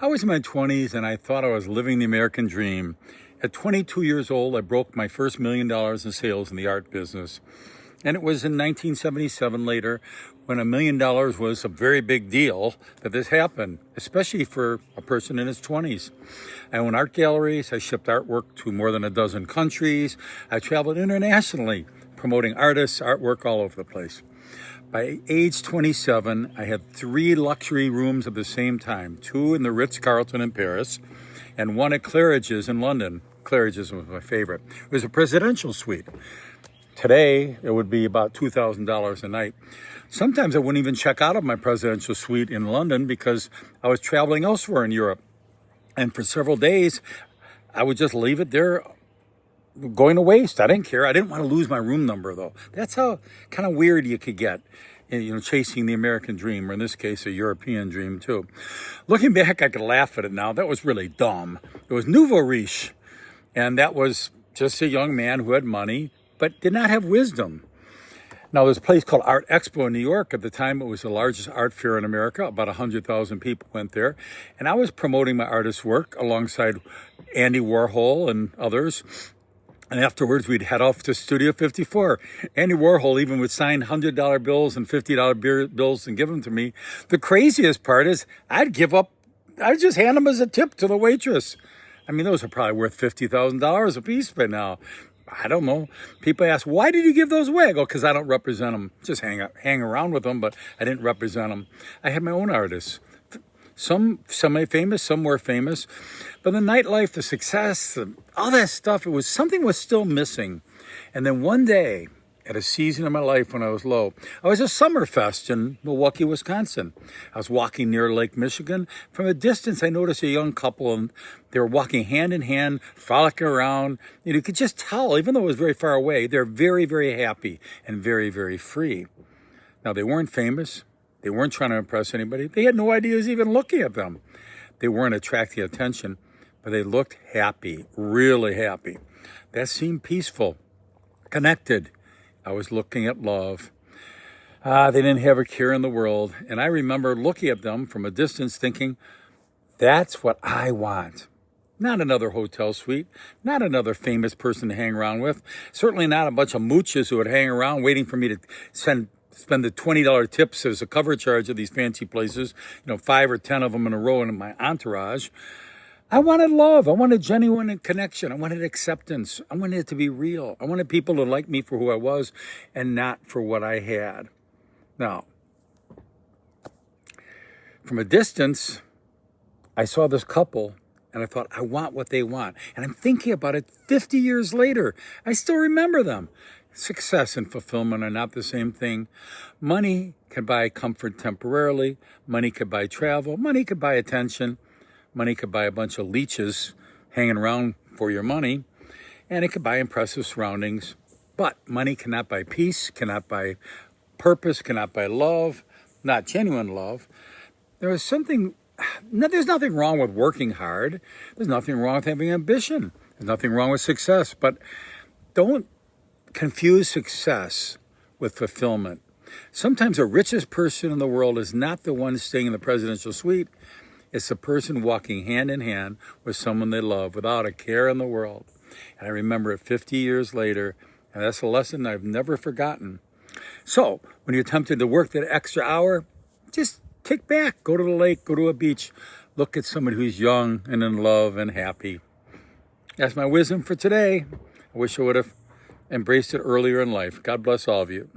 I was in my 20s and I thought I was living the American dream. At 22 years old, I broke my first $1 million in sales in the art business. And it was in 1977 later when $1 million was a very big deal that this happened, especially for a person in his 20s. I own art galleries. I shipped artwork to more than a dozen countries. I traveled internationally, promoting artists, artwork all over the place. By age 27, I had 3 luxury rooms at the same time, 2 in the Ritz in Paris and 1 at Claridge's in London. Claridge's was my favorite. It was a presidential suite. Today, it would be about $2,000 a night. Sometimes I wouldn't even check out of my presidential suite in London because I was traveling elsewhere in Europe. And for several days, I would just leave it there going to waste. I didn't care. I didn't want to lose my room number, though. That's how kind of weird you could get, chasing the American dream, or in this case, a European dream, too. Looking back, I could laugh at it now. That was really dumb. It was nouveau riche, and that was just a young man who had money, but did not have wisdom. Now, there's a place called Art Expo in New York. At the time, it was the largest art fair in America. About 100,000 people went there. And I was promoting my artist's work alongside Andy Warhol and others. And afterwards, we'd head off to Studio 54. Andy Warhol even would sign $100 bills and $50 bills and give them to me. The craziest part is I'd just hand them as a tip to the waitress. I mean, those are probably worth $50,000 a piece by now. I don't know. People ask, why did you give those away? I go, because I don't represent them. Just hang around with them, but I didn't represent them. I had my own artists. Some semi-famous, some more famous. But the nightlife, the success, all that stuff, something was still missing. And then one day, at a season of my life when I was low, I was at Summerfest in Milwaukee, Wisconsin. I was walking near Lake Michigan. From a distance, I noticed a young couple, and they were walking hand in hand, frolicking around. You could just tell, even though it was very far away, they're very, very happy and very, very free. Now, they weren't famous. They weren't trying to impress anybody. They had no idea I was even looking at them. They weren't attracting attention, but they looked happy, really happy. That seemed peaceful, connected. I was looking at love. They didn't have a care in the world. And I remember looking at them from a distance thinking, that's what I want. Not another hotel suite, not another famous person to hang around with, certainly not a bunch of mooches who would hang around waiting for me to spend the $20 tips as a cover charge of these fancy places, 5 or 10 of them in a row in my entourage. I wanted love. I wanted genuine connection. I wanted acceptance. I wanted it to be real. I wanted people to like me for who I was and not for what I had. Now, from a distance, I saw this couple and I thought, I want what they want. And I'm thinking about it 50 years later. I still remember them. Success and fulfillment are not the same thing. Money can buy comfort temporarily. Money could buy travel. Money could buy attention. Money could buy a bunch of leeches hanging around for your money, and it could buy impressive surroundings. But money cannot buy peace, cannot buy purpose, cannot buy love, not genuine love. There's nothing wrong with working hard. There's nothing wrong with having ambition. There's nothing wrong with success. But don't confuse success with fulfillment. Sometimes the richest person in the world is not the one staying in the presidential suite. It's the person walking hand in hand with someone they love without a care in the world. And I remember it 50 years later, and that's a lesson I've never forgotten. So when you're tempted to work that extra hour, just kick back, go to the lake, go to a beach, look at someone who's young and in love and happy. That's my wisdom for today. I wish I would have embraced it earlier in life. God bless all of you.